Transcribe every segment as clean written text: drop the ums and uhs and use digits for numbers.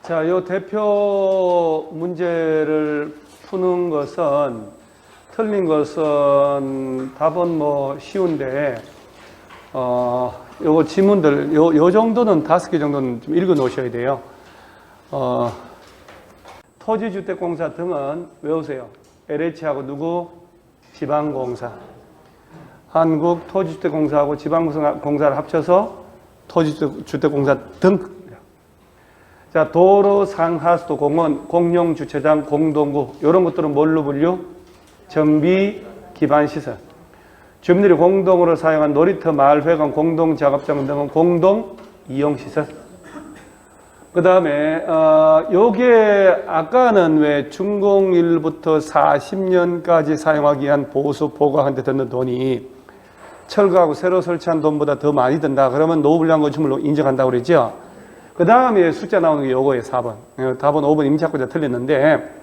자, 요 대표 문제를 푸는 것은, 틀린 것은 답은 뭐 쉬운데, 요거 지문들, 요 정도는 5개 정도는 좀 읽어 놓으셔야 돼요. 토지주택공사 등은 외우세요. LH하고 누구? 지방공사. 한국토지주택공사하고 지방공사를 합쳐서 토지주택공사 등. 자, 도로, 상하수도, 공원, 공용주차장, 공동구, 이런 것들은 뭘로 분류? 정비, 기반시설. 주민들이 공동으로 사용한 놀이터, 마을, 회관, 공동작업장 등은 공동이용시설. 그 다음에, 요게, 아까는 왜 준공일부터 40년까지 사용하기 위한 보수, 보강한 데 드는 돈이 철거하고 새로 설치한 돈보다 더 많이 든다. 그러면 노후불량 건축물로 인정한다고 그랬죠? 그 다음에 숫자 나오는 게 요거예요, 4번. 답은 5번 임차권자 틀렸는데,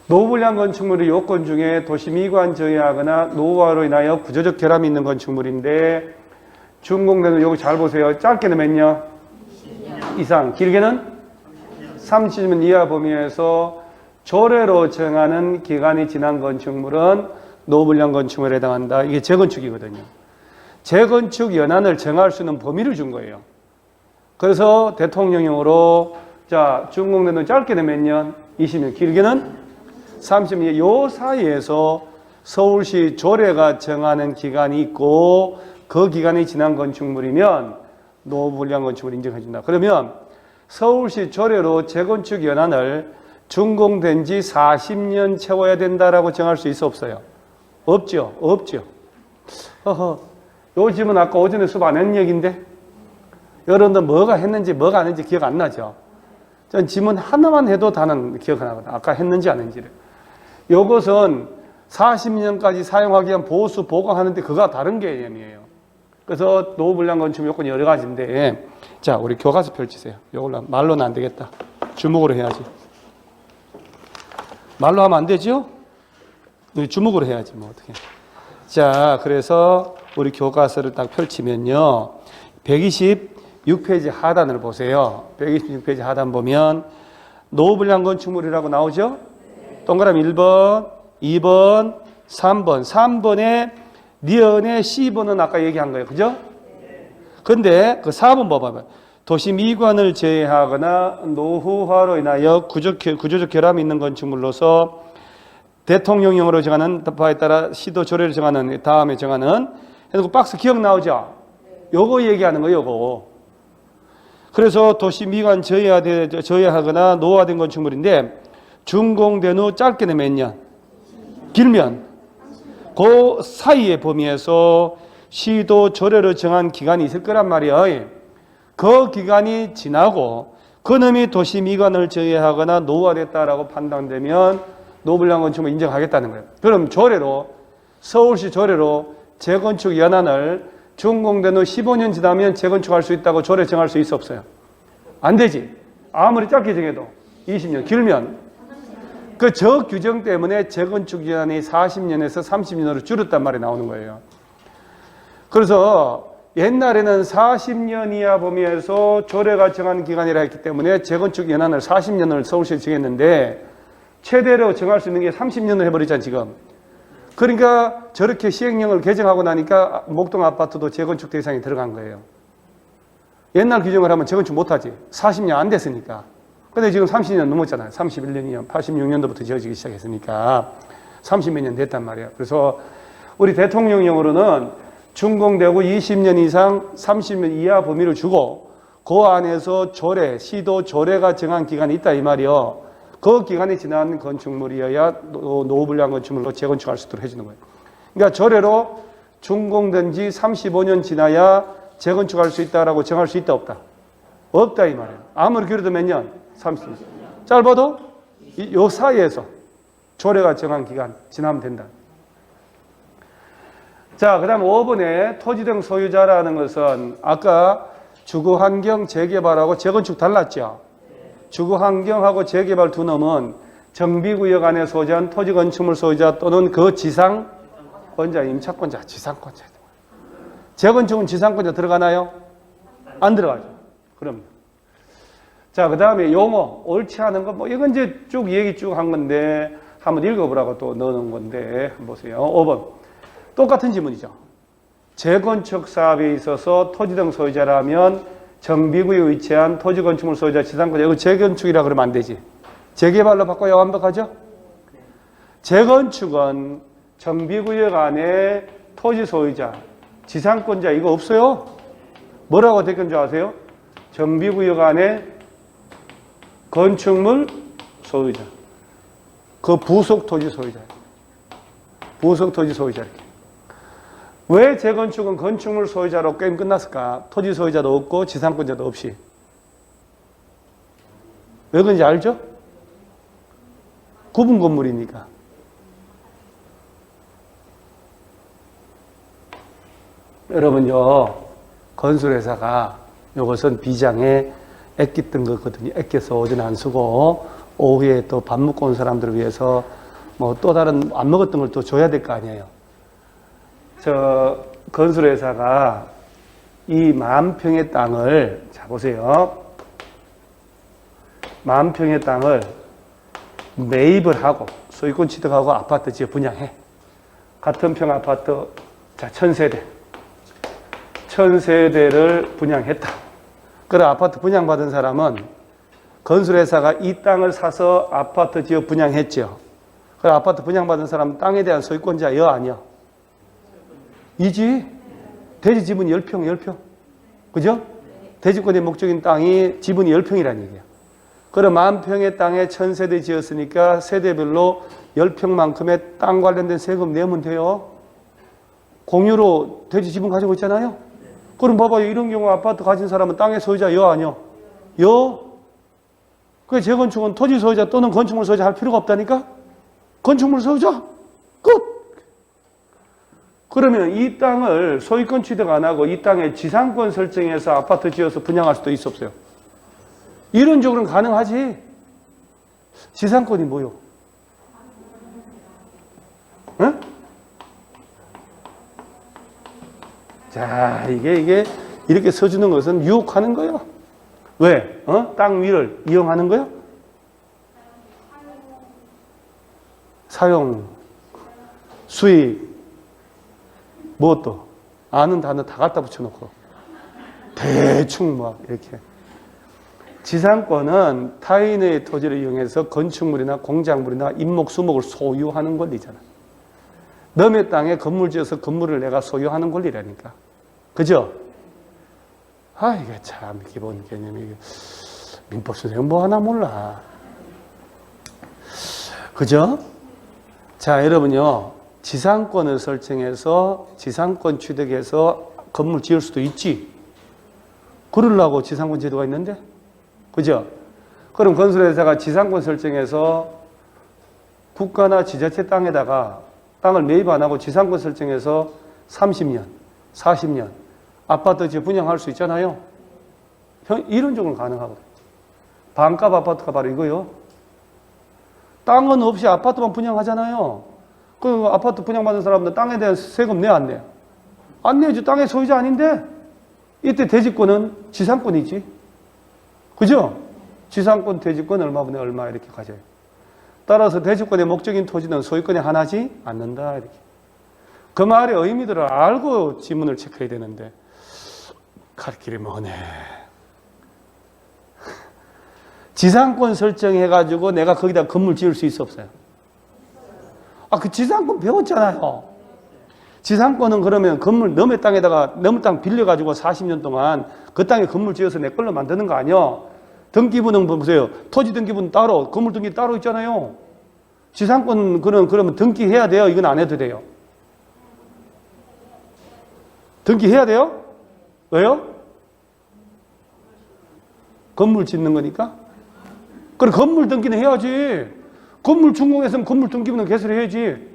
노후불량 건축물의 요건 중에 도시미관 저해하거나 노후화로 인하여 구조적 결함이 있는 건축물인데, 준공되는 요거 잘 보세요. 짧게는 몇 년? 20년 이상. 길게는 30년 이하 범위에서 조례로 정하는 기간이 지난 건축물은 노후불량 건축물에 해당한다. 이게 재건축이거든요. 재건축 연한을 정할 수 있는 범위를 준 거예요. 그래서 대통령령으로, 자, 준공되는 짧게는 몇 년? 20년. 길게는 30년. 요 사이에서 서울시 조례가 정하는 기간이 있고, 그 기간이 지난 건축물이면 노후불량 건축물 인정해준다. 그러면 서울시 조례로 재건축 연한을 준공된 지 40년 채워야 된다라고 정할 수 있어, 없어요? 없죠. 없죠. 요 집은 아까 오전에 수업 안 했는 얘기인데, 여러분들 뭐가 했는지 뭐가 안 했는지 기억 안 나죠? 전 지문 하나만 해도 다는 기억이 나거든. 아까 했는지 안 했는지를. 요것은 40년까지 사용하기 위한 보수, 보강하는데 그거와 다른 개념이에요. 그래서 노후불량 건축 요건이 여러 가지인데, 자, 우리 교과서 펼치세요. 요걸로 말로는 안 되겠다. 주목으로 해야지. 말로 하면 안 되죠? 주목으로 해야지, 뭐 어떻게. 자, 그래서 우리 교과서를 딱 펼치면요. 126페이지 하단을 보세요. 126페이지 하단 보면 노후불량 건축물이라고 나오죠? 동그라미 1번, 2번, 3번. 3번에 니은의 C번은 아까 얘기한 거예요. 그죠? 근데 그 4번 봐봐요. 도시 미관을 제외하거나 노후화로 인하여 구조적 결함이 있는 건축물로서 대통령령으로 정하는 바에 따라 시도 조례를 정하는 다음에 정하는 해놓고 박스 기억 나오죠? 요거 얘기하는 거예요, 요거. 그래서 도시 미관 저해하거나 노후화된 건축물인데 준공된 후 짧게는 몇 년? 길면 그 사이의 범위에서 시도 조례로 정한 기간이 있을 거란 말이에요. 그 기간이 지나고 그놈이 도시 미관을 저해하거나 노후화됐다라고 판단되면 노후불량 건축물 인정하겠다는 거예요. 그럼 조례로, 서울시 조례로 재건축 연한을 준공된 후 15년 지나면 재건축할 수 있다고 조례 정할 수 있어, 없어요? 안 되지. 아무리 짧게 정해도 20년, 길면 그 저 규정 때문에 재건축 기간이 40년에서 30년으로 줄었단 말이 나오는 거예요. 그래서 옛날에는 40년 이하 범위에서 조례가 정한 기간이라 했기 때문에 재건축 연한을 40년을 서울시에 정했는데 최대로 정할 수 있는 게 30년을 해버리잖아, 지금. 그러니까 저렇게 시행령을 개정하고 나니까 목동 아파트도 재건축 대상에 들어간 거예요. 옛날 규정을 하면 재건축 못하지. 40년 안 됐으니까. 근데 지금 30년 넘었잖아요. 31년이면 86년도부터 지어지기 시작했으니까 30몇 년 됐단 말이에요. 그래서 우리 대통령령으로는 준공되고 20년 이상 30년 이하 범위를 주고 그 안에서 조례, 시도 조례가 정한 기간이 있다 이 말이요. 그 기간이 지난 건축물이어야 노후불량 건축물로 재건축할 수 있도록 해주는 거예요. 그러니까 조례로 준공된 지 35년 지나야 재건축할 수 있다라고 정할 수 있다, 없다? 없다 이 말이에요. 아무리 길어도 몇 년? 30년. 짧아도 요 사이에서 조례가 정한 기간 지나면 된다. 자, 그 다음 5번에 토지 등 소유자라는 것은 아까 주거환경 재개발하고 재건축 달랐죠? 주거환경하고 재개발 두 놈은 정비구역 안에 소재한 토지 건축물 소유자 또는 그 지상권자, 임차권자, 지상권자. 재건축은 지상권자 들어가나요? 안 들어가죠. 그럼 자, 그 다음에 용어, 옳지 않은 거, 뭐, 이건 이제 쭉 얘기 쭉 한 건데, 한번 읽어보라고 또 넣어놓은 건데, 한번 보세요. 5번. 똑같은 지문이죠. 재건축 사업에 있어서 토지 등 소유자라면 정비구역에 위치한 토지 건축물 소유자 지상권자, 이거 재건축이라 그러면 안 되지. 재개발로 바꿔야 완벽하죠? 재건축은 정비구역 안에 토지 소유자, 지상권자 이거 없어요? 뭐라고 되는 줄 아세요? 정비구역 안에 건축물 소유자, 그 부속 토지 소유자, 부속 토지 소유자. 왜 재건축은 건축물 소유자로 게임 끝났을까? 토지 소유자도 없고 지상권자도 없이. 왜 그런지 알죠? 구분 건물이니까. 여러분요, 건설회사가 이것은 비장에 애끼던 거거든요. 애껴서 오전 안 쓰고 오후에 또 밥 먹고 온 사람들을 위해서 뭐 또 다른 안 먹었던 걸 또 줘야 될 거 아니에요. 저 건설회사가 이 10,000평의 땅을, 자 보세요. 10,000평의 땅을 매입을 하고 소유권 취득하고 아파트 지어 분양해. 같은 평 아파트, 자 1,000세대. 1,000세대를 분양했다. 그래 아파트 분양받은 사람은 건설회사가 이 땅을 사서 아파트 지어 분양했죠. 그래 아파트 분양받은 사람은 땅에 대한 소유권자여 아니야? 이지? 대지 지분이 10평. 그죠? 대지권의 목적인 땅이 지분이 10평이라는 얘기야. 그럼 10,000평의 땅에 1,000세대 지었으니까 세대별로 10평만큼의 땅 관련된 세금 내면 돼요. 공유로 대지 지분 가지고 있잖아요. 그럼 봐봐요. 이런 경우 아파트 가진 사람은 땅의 소유자 여 아니요? 여? 그 재건축은 토지 소유자 또는 건축물 소유자 할 필요가 없다니까? 건축물 소유자? 끝! 그러면 이 땅을 소유권 취득 안 하고 이 땅에 지상권 설정해서 아파트 지어서 분양할 수도 있어 없어요? 이론적으로는 가능하지. 지상권이 뭐요? 응? 자, 이게 이렇게 써주는 것은 유혹하는 거예요. 왜? 땅 위를 이용하는 거예요? 사용, 수익, 무엇도 아는 단어 다 갖다 붙여놓고 대충 막 이렇게. 지상권은 타인의 토지를 이용해서 건축물이나 공작물이나 임목, 수목을 소유하는 권리잖아. 너의 땅에 건물 지어서 건물을 내가 소유하는 권리라니까. 그죠? 아, 이게 참 기본 개념이. 민법 선생님 뭐 하나 몰라. 그죠? 자, 여러분요. 지상권을 설정해서 지상권 취득해서 건물 지을 수도 있지. 그러려고 지상권 제도가 있는데. 그죠? 그럼 건설회사가 지상권 설정해서 국가나 지자체 땅에다가 땅을 매입 안 하고 지상권 설정해서 30년, 40년 아파트 지어 분양할 수 있잖아요. 이론적으로 가능하거든요. 반값 아파트가 바로 이거요. 땅은 없이 아파트만 분양하잖아요. 그 아파트 분양받은 사람들 땅에 대한 세금 내 안 내? 안 내지. 땅의 소유자 아닌데. 이때 대지권은 지상권이지. 그죠? 지상권, 대지권 얼마분의 얼마 이렇게 가져요. 따라서 대지권의 목적인 토지는 소유권이 하나지 않는다. 이렇게. 그 말의 의미들을 알고 지문을 체크해야 되는데 갈 길이 머네. 지상권 설정해가지고 내가 거기다 건물 지을 수 있어 없어요? 아, 그 지상권 배웠잖아요. 지상권은 그러면 건물 너의 땅에다가 너의 땅 빌려가지고 40년 동안 그 땅에 건물 지어서 내 걸로 만드는 거 아니야? 등기부는 보세요. 토지 등기부는 따로, 건물 등기 따로 있잖아요. 지상권 그러면 등기해야 돼요? 이건 안 해도 돼요? 등기해야 돼요? 왜요? 건물 짓는 거니까? 그래, 건물 등기는 해야지. 건물 준공했으면 건물 등기부는 개설해야지.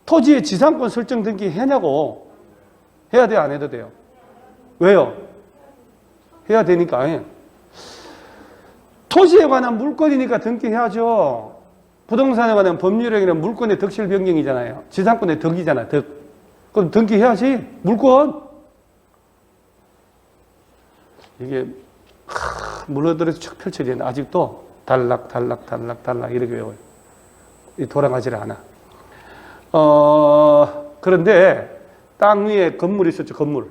토지의 지상권 설정 등기 해냐고. 해야 돼요? 안 해도 돼요? 왜요? 해야 되니까. 토지에 관한 물건이니까 등기해야죠. 부동산에 관한 법률에 관한 물건의 덕실 변경이잖아요. 지상권의 덕이잖아, 덕. 그럼 등기해야지. 물건. 이게 물러들어서 쭉 펼쳐져 있는 아직도 달락 이렇게 외워요. 돌아가지를 않아. 그런데 땅 위에 건물이 있었죠. 건물.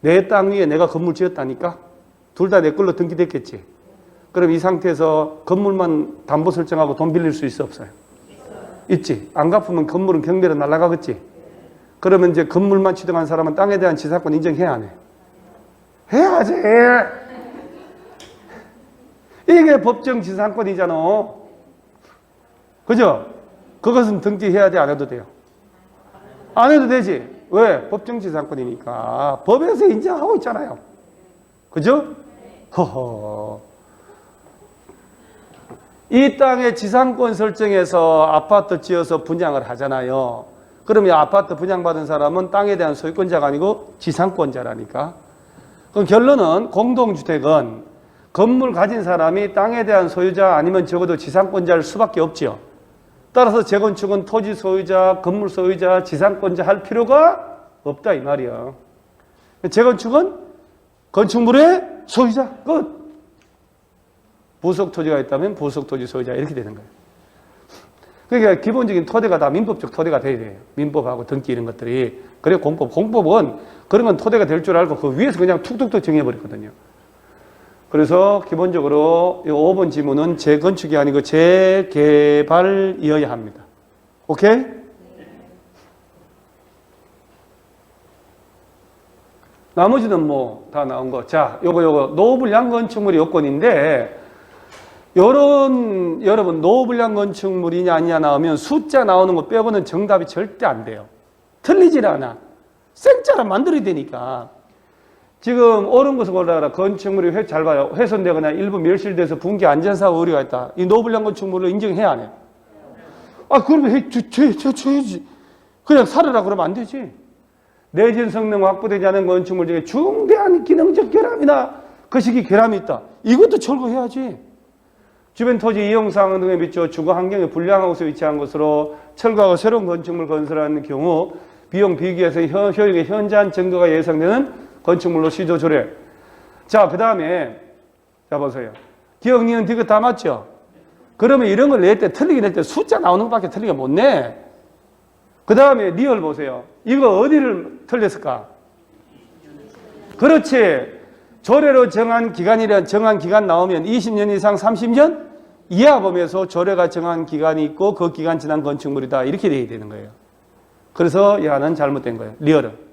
내 땅 위에 내가 건물 지었다니까? 둘 다 내 걸로 등기됐겠지. 그럼 이 상태에서 건물만 담보 설정하고 돈 빌릴 수 있어 없어요? 있지. 안 갚으면 건물은 경매로 날아가겠지. 그러면 이제 건물만 취득한 사람은 땅에 대한 지상권 인정해야 안 해? 해야지. 이게 법정 지상권이잖아. 그죠? 그것은 등기해야 돼, 안 해도 돼요? 안 해도 되지. 왜? 법정 지상권이니까. 법에서 인정하고 있잖아요. 그죠? 허허. 이 땅의 지상권 설정해서 아파트 지어서 분양을 하잖아요. 그러면 아파트 분양받은 사람은 땅에 대한 소유권자가 아니고 지상권자라니까. 그럼 결론은 공동주택은 건물 가진 사람이 땅에 대한 소유자 아니면 적어도 지상권자일 수밖에 없죠. 따라서 재건축은 토지 소유자, 건물 소유자, 지상권자 할 필요가 없다 이 말이야. 재건축은 건축물의 소유자 끝. 부속 토지가 있다면 부속 토지 소유자 이렇게 되는 거예요. 그러니까 기본적인 토대가 다 민법적 토대가 돼야 돼요. 민법하고 등기 이런 것들이. 그래 공법은 그런 건 토대가 될 줄 알고 그 위에서 그냥 툭툭툭 정해버렸거든요. 그래서 기본적으로 이 5번 지문은 재건축이 아니고 재개발이어야 합니다. 오케이? 나머지는 뭐 다 나온 거. 자, 요거 노후불량 건축물이 요건인데 여러분 노후불량 건축물이냐 아니냐 나오면 숫자 나오는 거 빼고는 정답이 절대 안 돼요. 틀리질 않아. 생짜라 만들어야 되니까. 지금 옳은 것을 골라라. 건축물이 잘 봐요. 훼손되거나 일부 멸실돼서 붕괴 안전사고 우려가 있다. 이 노후불량 건축물을 인정해야 안 해? 아, 그러면 줘야지. 그냥 살으라 그러면 안 되지. 내진 성능 확보되지 않은 건축물 중에 중대한 기능적 결함이나 거시기 결함이 있다. 이것도 철거해야지. 주변 토지 이용사항 등에 비추어 주거 환경이 불량한 곳에 위치한 것으로 철거하고 새로운 건축물 건설하는 경우 비용 비교해서 효익의 현저한 증가가 예상되는 건축물로 시도 조례. 자, 그 다음에 자 보세요. 기억, 니은, 디귿 다 맞죠? 그러면 이런 걸 낼 때 틀리게 낼 때 숫자 나오는 것밖에 틀리게 못 내. 그 다음에 리얼 보세요. 이거 어디를 틀렸을까? 그렇지. 조례로 정한 기간 나오면 20년 이상 30년 이하 범위에서 조례가 정한 기간이 있고 그 기간 지난 건축물이다. 이렇게 돼야 되는 거예요. 그래서 야는 잘못된 거예요. 리얼은.